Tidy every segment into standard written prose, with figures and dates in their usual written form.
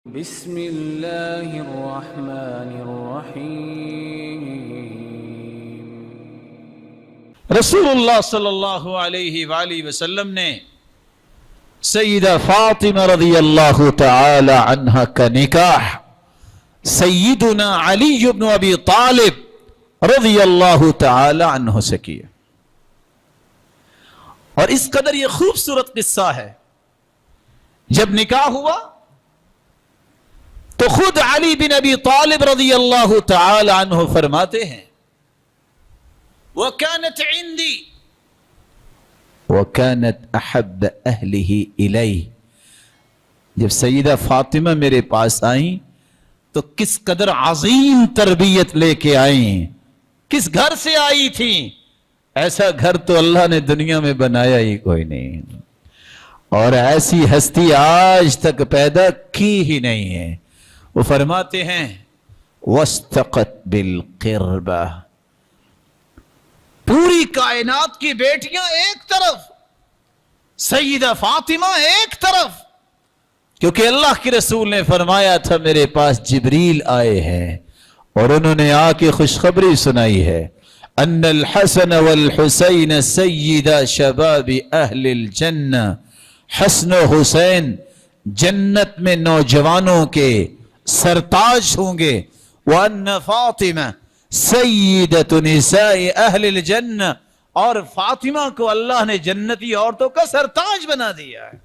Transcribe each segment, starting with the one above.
بسم اللہ الرحمن الرحیم۔ رسول اللہ صلی اللہ علیہ وآلہ وسلم نے سیدہ فاطمہ رضی اللہ تعالی عنہ کا نکاح سیدنا علی بن ابی طالب رضی اللہ تعالی عنہ سے کیا، اور اس قدر یہ خوبصورت قصہ ہے۔ جب نکاح ہوا تو خود علی بن ابی طالب رضی اللہ تعالی عنہ فرماتے ہیں وَكَانَتْ عِنْدِي وَكَانَتْ أَحَبَّ أَهْلِهِ إِلَيْهِ، جب سیدہ فاطمہ میرے پاس آئیں تو کس قدر عظیم تربیت لے کے آئیں، کس گھر سے آئی تھیں، ایسا گھر تو اللہ نے دنیا میں بنایا ہی کوئی نہیں، اور ایسی ہستی آج تک پیدا کی ہی نہیں ہے۔ وہ فرماتے ہیں وَاسْتَقَتْ بِالْقِرْبَةِ، پوری کائنات کی بیٹیاں ایک طرف، سیدہ فاطمہ ایک طرف، کیونکہ اللہ کے رسول نے فرمایا تھا میرے پاس جبریل آئے ہیں اور انہوں نے آ کے خوشخبری سنائی ہے ان الحسن والحسین سیدہ شباب اہل الجنہ، حسن و حسین جنت میں نوجوانوں کے سرتاج ہوں گے، وَأَنَّ فَاطِمَةَ سَيِّدَةُ نِسَاءِ أَهْلِ الْجَنَّةِ، اور فاطمہ کو اللہ نے جنتی عورتوں کا سرتاج بنا دیا ہے۔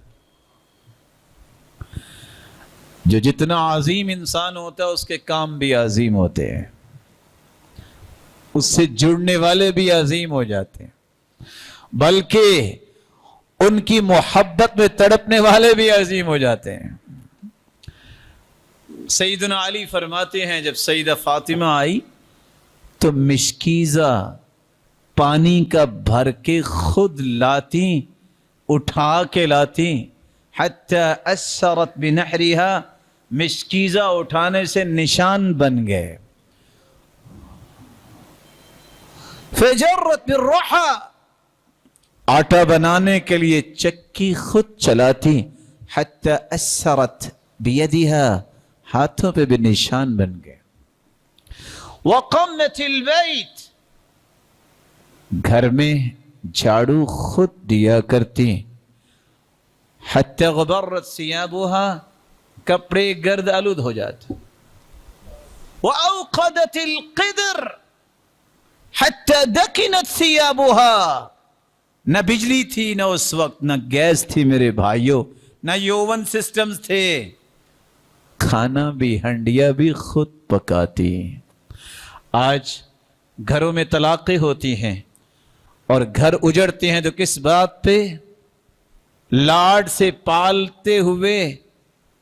جو جتنا عظیم انسان ہوتا ہے اس کے کام بھی عظیم ہوتے ہیں، اس سے جڑنے والے بھی عظیم ہو جاتے ہیں، بلکہ ان کی محبت میں تڑپنے والے بھی عظیم ہو جاتے ہیں۔ سیدنا علی فرماتے ہیں جب سیدہ فاطمہ آئی تو مشکیزہ پانی کا بھر کے خود لاتی، اٹھا کے لاتی، حتی اثرت بنحرها، مشکیزہ اٹھانے سے نشان بن گئے، فجرت بالرحى، آٹا بنانے کے لیے چکی خود چلاتی، حتی اثرت بیدها، ہاتھوں پہ بھی نشان بن گئے، وقمت البیت، گھر میں جھاڑو خود دیا کرتی، حتی غبرت ثیابها، کپڑے گرد آلود ہو جاتے، واوقدت القدر حتی دکنت ثیابها، نہ بجلی تھی نہ اس وقت، نہ گیس تھی میرے بھائیوں، نہ یوون سسٹمز تھے، کھانا بھی ہنڈیا بھی خود پکاتی۔ آج گھروں میں طلاقیں ہوتی ہیں اور گھر اجڑتے ہیں تو کس بات پہ؟ لاڈ سے پالتے ہوئے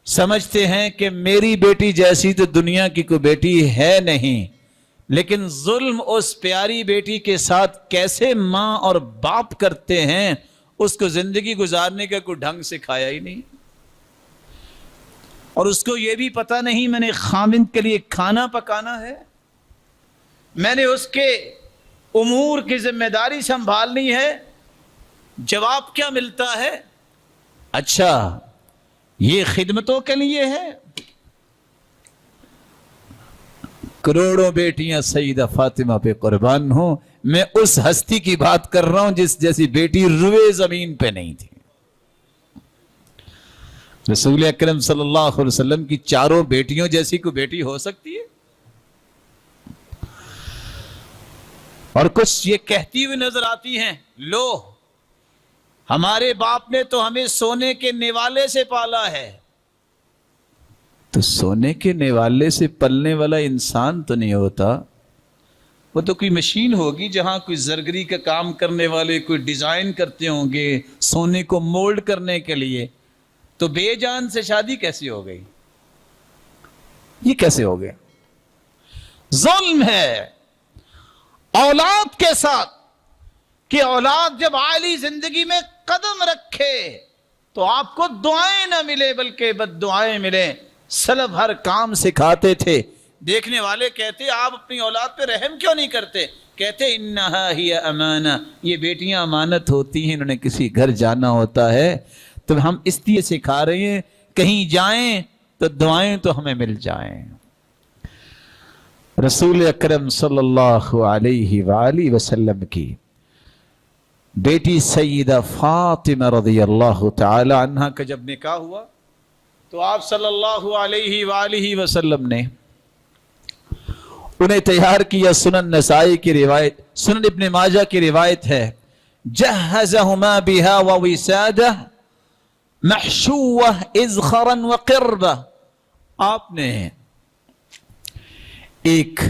سمجھتے ہیں کہ میری بیٹی جیسی تو دنیا کی کوئی بیٹی ہے نہیں، لیکن ظلم اس پیاری بیٹی کے ساتھ کیسے ماں اور باپ کرتے ہیں، اس کو زندگی گزارنے کا کوئی ڈھنگ سکھایا ہی نہیں، اور اس کو یہ بھی پتہ نہیں میں نے خامند کے لیے کھانا پکانا ہے، میں نے اس کے امور کی ذمہ داری سنبھالنی ہے۔ جواب کیا ملتا ہے؟ اچھا یہ خدمتوں کے لیے ہے؟ کروڑوں بیٹیاں سیدہ فاطمہ پہ قربان ہوں، میں اس ہستی کی بات کر رہا ہوں جس جیسی بیٹی روئے زمین پہ نہیں تھی۔ رسول اکرم صلی اللہ علیہ وسلم کی چاروں بیٹیوں جیسی کوئی بیٹی ہو سکتی ہے؟ اور کچھ یہ کہتی ہوئی نظر آتی ہیں، لو ہمارے باپ نے تو ہمیں سونے کے نیوالے سے پالا ہے۔ تو سونے کے نیوالے سے پلنے والا انسان تو نہیں ہوتا، وہ تو کوئی مشین ہوگی جہاں کوئی زرگری کا کام کرنے والے کوئی ڈیزائن کرتے ہوں گے سونے کو مولڈ کرنے کے لیے۔ تو بے جان سے شادی کیسی ہو گئی؟ یہ کیسے ہو گیا؟ ظلم ہے اولاد کے ساتھ، کہ اولاد جب عالی زندگی میں قدم رکھے تو آپ کو دعائیں نہ ملے بلکہ بد دعائیں ملیں۔ سلف ہر کام سکھاتے تھے، دیکھنے والے کہتے آپ اپنی اولاد پہ رحم کیوں نہیں کرتے؟ کہتے انہا ہی امانہ، یہ بیٹیاں امانت ہوتی ہیں، انہوں نے کسی گھر جانا ہوتا ہے تو ہم اس لیے سکھا رہے ہیں کہیں جائیں تو دعائیں تو ہمیں مل جائیں۔ رسول اکرم صلی اللہ علیہ وآلہ وسلم کی بیٹی سیدہ فاطمہ رضی اللہ تعالی عنہ کا جب نکاح ہوا تو آپ صلی اللہ علیہ وآلہ وسلم نے انہیں تیار کیا۔ سنن نسائی کی روایت، سنن ابن ماجہ کی روایت ہے، جہزہما بہا ووسادہ محشوہ اذخرا وقربہ، آپ نے ایک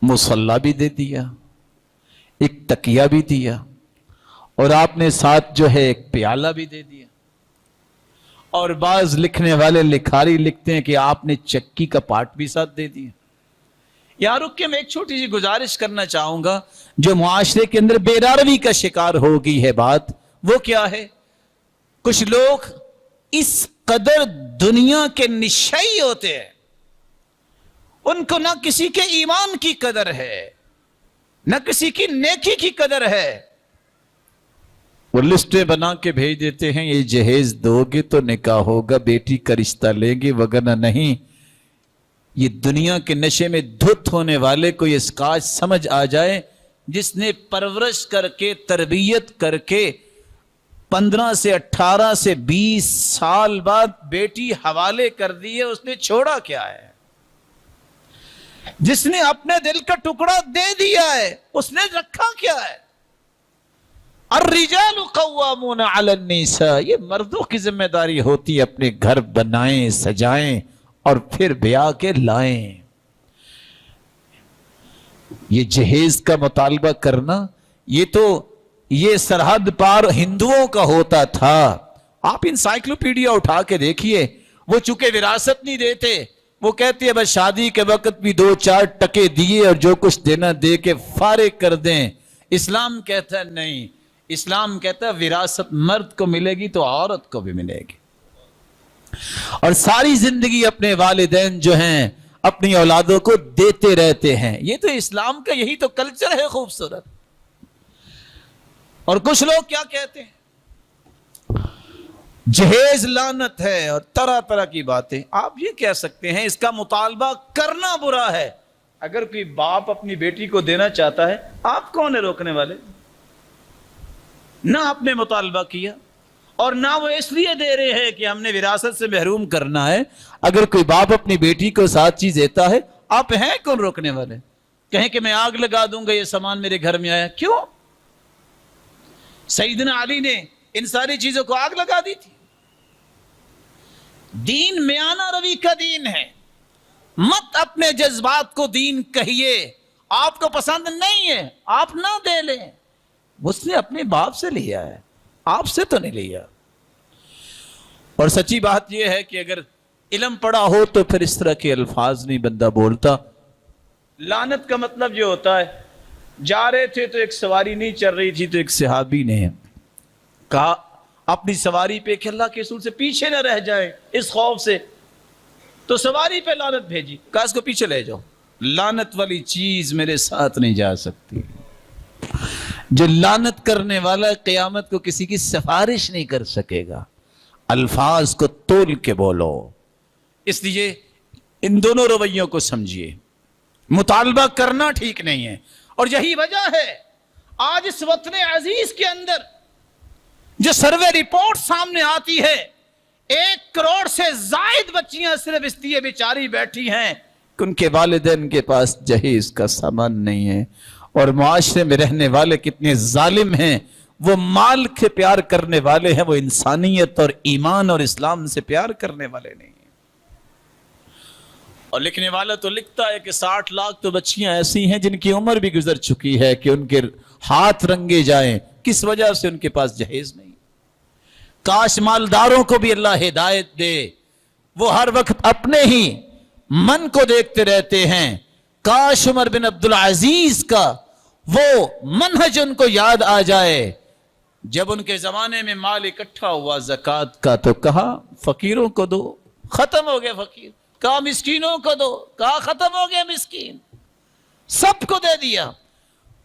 مصلی بھی دے دیا، ایک تکیہ بھی دیا، اور آپ نے ساتھ جو ہے ایک پیالہ بھی دے دیا۔ اور بعض لکھنے والے لکھاری لکھتے ہیں کہ آپ نے چکی کا پاٹ بھی ساتھ دے دیا۔ یہاں رک کے میں ایک چھوٹی سی گزارش کرنا چاہوں گا، جو معاشرے کے اندر بے راروی کا شکار ہو گئی ہے بات، وہ کیا ہے؟ کچھ لوگ اس قدر دنیا کے نشئی ہوتے ہیں، ان کو نہ کسی کے ایمان کی قدر ہے، نہ کسی کی نیکی کی قدر ہے۔ وہ لسٹیں بنا کے بھیج دیتے ہیں، یہ جہیز دو گے تو نکاح ہوگا، بیٹی کا رشتہ لیں گے، وگرنہ نہیں۔ یہ دنیا کے نشے میں دھت ہونے والے کو یہ اسکاچ سمجھ آ جائے، جس نے پرورش کر کے تربیت کر کے 15 سے 18 سے 20 سال بعد بیٹی حوالے کر دی ہے، اس نے چھوڑا کیا ہے؟ جس نے اپنے دل کا ٹکڑا دے دیا ہے، اس نے رکھا کیا ہے؟ الرجال قوامون علی النساء، یہ مردوں کی ذمہ داری ہوتی ہے، اپنے گھر بنائیں، سجائیں اور پھر بیاہ کے لائیں۔ یہ جہیز کا مطالبہ کرنا، یہ سرحد پار ہندوؤں کا ہوتا تھا۔ آپ انسائکلوپیڈیا اٹھا کے دیکھیے، وہ چونکہ وراثت نہیں دیتے، وہ کہتے ہیں بس شادی کے وقت بھی 2-4 ٹکے دیے اور جو کچھ دینا دے کے فارغ کر دیں۔ اسلام کہتا ہے نہیں، اسلام کہتا ہے وراثت مرد کو ملے گی تو عورت کو بھی ملے گی، اور ساری زندگی اپنے والدین جو ہیں اپنی اولادوں کو دیتے رہتے ہیں۔ یہ تو اسلام کا یہی تو کلچر ہے خوبصورت۔ اور کچھ لوگ کیا کہتے ہیں؟ جہیز لعنت ہے اور طرح طرح کی باتیں۔ آپ یہ کہہ سکتے ہیں اس کا مطالبہ کرنا برا ہے۔ اگر کوئی باپ اپنی بیٹی کو دینا چاہتا ہے، آپ کون ہیں روکنے والے؟ نہ آپ نے مطالبہ کیا، اور نہ وہ اس لیے دے رہے ہیں کہ ہم نے وراثت سے محروم کرنا ہے۔ اگر کوئی باپ اپنی بیٹی کو 7 چیز دیتا ہے، آپ ہیں کون روکنے والے؟ کہیں کہ میں آگ لگا دوں گا یہ سامان میرے گھر میں آیا، کیوں؟ سیدنا علی نے ان ساری چیزوں کو آگ لگا دی تھی۔ دین میانہ روی کا دین ہے، مت اپنے جذبات کو دین کہیے۔ آپ کو پسند نہیں ہے، آپ نہ دے لیں، اس نے اپنے باپ سے لیا ہے، آپ سے تو نہیں لیا۔ اور سچی بات یہ ہے کہ اگر علم پڑا ہو تو پھر اس طرح کے الفاظ نہیں بندہ بولتا۔ لعنت کا مطلب یہ ہوتا ہے، جا رہے تھے تو ایک سواری نہیں چل رہی تھی، تو ایک صحابی نے کہا اپنی سواری پہ کہ اللہ کے رسول سے پیچھے نہ رہ جائیں اس خوف سے، تو سواری پہ لعنت بھیجی، کہا اس کو پیچھے لے جاؤ، لعنت والی چیز میرے ساتھ نہیں جا سکتی۔ جو لعنت کرنے والا قیامت کو کسی کی سفارش نہیں کر سکے گا۔ الفاظ کو تول کے بولو۔ اس لیے ان دونوں رویوں کو سمجھیے، مطالبہ کرنا ٹھیک نہیں ہے۔ اور یہی وجہ ہے آج اس وطن عزیز کے اندر جو سروے رپورٹ سامنے آتی ہے، 1 کروڑ سے زائد بچیاں صرف اس لیے بیچاری بیٹھی ہیں کہ ان کے والدین کے پاس جہیز کا سامان نہیں ہے۔ اور معاشرے میں رہنے والے کتنے ظالم ہیں، وہ مال کے پیار کرنے والے ہیں، وہ انسانیت اور ایمان اور اسلام سے پیار کرنے والے نہیں ہیں۔ اور لکھنے والا تو لکھتا ہے کہ 60 لاکھ تو بچیاں ایسی ہیں جن کی عمر بھی گزر چکی ہے کہ ان کے ہاتھ رنگے جائیں، کس وجہ سے؟ ان کے پاس جہیز نہیں۔ کاش مالداروں کو بھی اللہ ہدایت دے، وہ ہر وقت اپنے ہی من کو دیکھتے رہتے ہیں۔ کاش عمر بن عبدالعزیز کا وہ منہج ان کو یاد آ جائے۔ جب ان کے زمانے میں مال اکٹھا ہوا زکوٰۃ کا تو کہا فقیروں کو دو، ختم ہو گئے فقیر۔ کہا مسکینوں کو دو، کہا ختم ہو گئے مسکین، سب کو دے دیا۔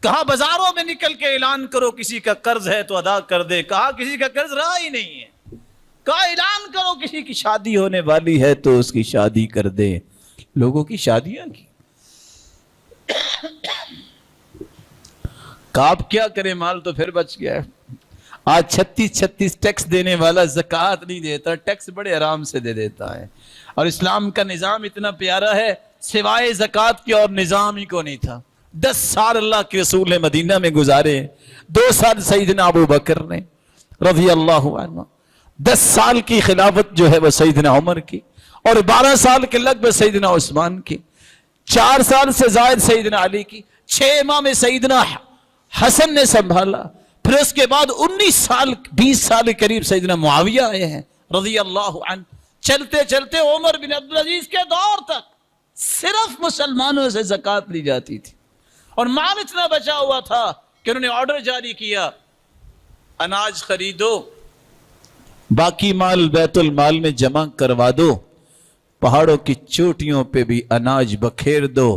کہا بازاروں میں نکل کے اعلان کرو کسی کا قرض ہے تو ادا کر دے، کہا کسی کا قرض رہا ہی نہیں ہے۔ کہا اعلان کرو کسی کی شادی ہونے والی ہے تو اس کی شادی کر دے. لوگوں کی شادیاں کی. کاپ کیا کرے, مال تو پھر بچ گیا ہے. آج 36 ٹیکس دینے والا زکوٰۃ نہیں دیتا, ٹیکس بڑے آرام سے دے دیتا ہے. اور اسلام کا نظام اتنا پیارا ہے, سوائے زکوٰۃ کے اور نظام ہی کو نہیں تھا. 10 سال اللہ کے رسول نے مدینہ میں گزارے, 2 سال سیدنا ابو بکر نے رضی اللہ عنہ, 10 سال کی خلافت جو ہے وہ سیدنا عمر کی, اور 12 سال کے لگ بھگ سیدنا عثمان کی, 4 سال سے زائد سیدنا علی کی, 6 ماہ میں سیدنا حسن نے سنبھالا, پھر اس کے بعد 19 سال 20 سال قریب سیدنا معاویہ آئے ہیں رضی اللہ عنہ. چلتے چلتے عمر بن عبدالعزیز کے دور تک صرف مسلمانوں سے زکوٰۃ لی جاتی تھی, اور مال اتنا بچا ہوا تھا کہ انہوں نے آرڈر جاری کیا, اناج خریدو, باقی مال بیت المال میں جمع کروا دو, پہاڑوں کی چوٹیوں پہ بھی اناج بکھیر دو.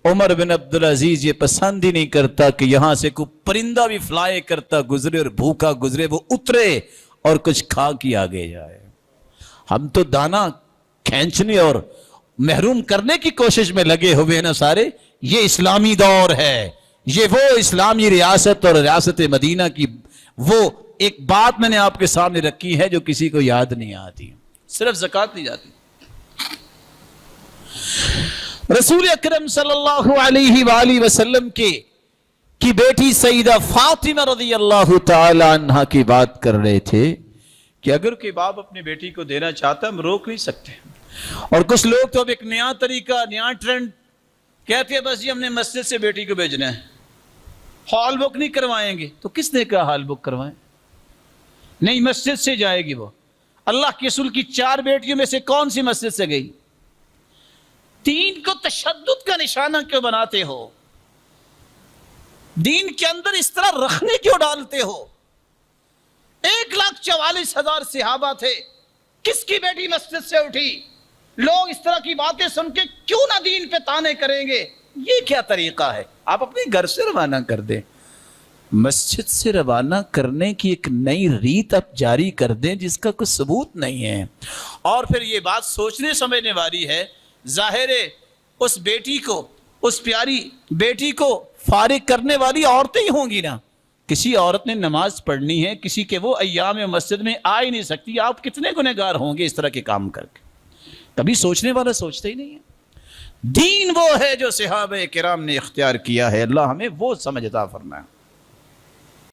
عمر بن عبدالعزیز یہ پسند ہی نہیں کرتا کہ یہاں سے کوئی پرندہ بھی فلائے کرتا گزرے اور بھوکا گزرے, وہ اترے اور کچھ کھا کے آگے جائے. ہم تو دانا کھینچنے اور محروم کرنے کی کوشش میں لگے ہوئے ہیں نا سارے. یہ اسلامی دور ہے, یہ وہ اسلامی ریاست اور ریاست مدینہ کی وہ ایک بات میں نے آپ کے سامنے رکھی ہے جو کسی کو یاد نہیں آتی. صرف زکوٰۃ لی جاتی. رسول اکرم صلی اللہ علیہ وآلہ وسلم کی بیٹی سیدہ فاطمہ رضی اللہ تعالی عنہ کی بات کر رہے تھے کہ اگر کوئی باپ اپنی بیٹی کو دینا چاہتا ہم روک نہیں سکتے. اور کچھ لوگ تو اب ایک نیا طریقہ, نیا ٹرینڈ کہتے ہیں بس جی ہم نے مسجد سے بیٹی کو بھیجنا ہے, ہال بک نہیں کروائیں گے. تو کس نے کہا ہال بک کروائیں؟ نہیں, مسجد سے جائے گی. وہ اللہ کے رسول کی 4 بیٹیوں میں سے کون سی مسجد سے گئی؟ دین کو تشدد کا نشانہ کیوں بناتے ہو؟ دین کے اندر اس طرح رکھنے کیوں ڈالتے ہو؟ 1,44,000 صحابہ تھے, کس کی بیٹی مسجد سے اٹھی؟ لوگ اس طرح کی باتیں سن کے کیوں نہ دین پہ تانے کریں گے؟ یہ کیا طریقہ ہے؟ آپ اپنے گھر سے روانہ کر دیں, مسجد سے روانہ کرنے کی ایک نئی ریت آپ جاری کر دیں جس کا کوئی ثبوت نہیں ہے. اور پھر یہ بات سوچنے سمجھنے والی ہے. ظاہر ہے اس بیٹی کو, اس پیاری بیٹی کو فارغ کرنے والی عورتیں ہی ہوں گی نا. کسی عورت نے نماز پڑھنی ہے, کسی کے وہ ایام مسجد میں آ ہی نہیں سکتی. آپ کتنے گنہگار ہوں گے اس طرح کے کام کر کے؟ کبھی سوچنے والا سوچتا ہی نہیں ہے. دین وہ ہے جو صحابہ کرام نے اختیار کیا ہے. اللہ ہمیں وہ سمجھ عطا فرمائے.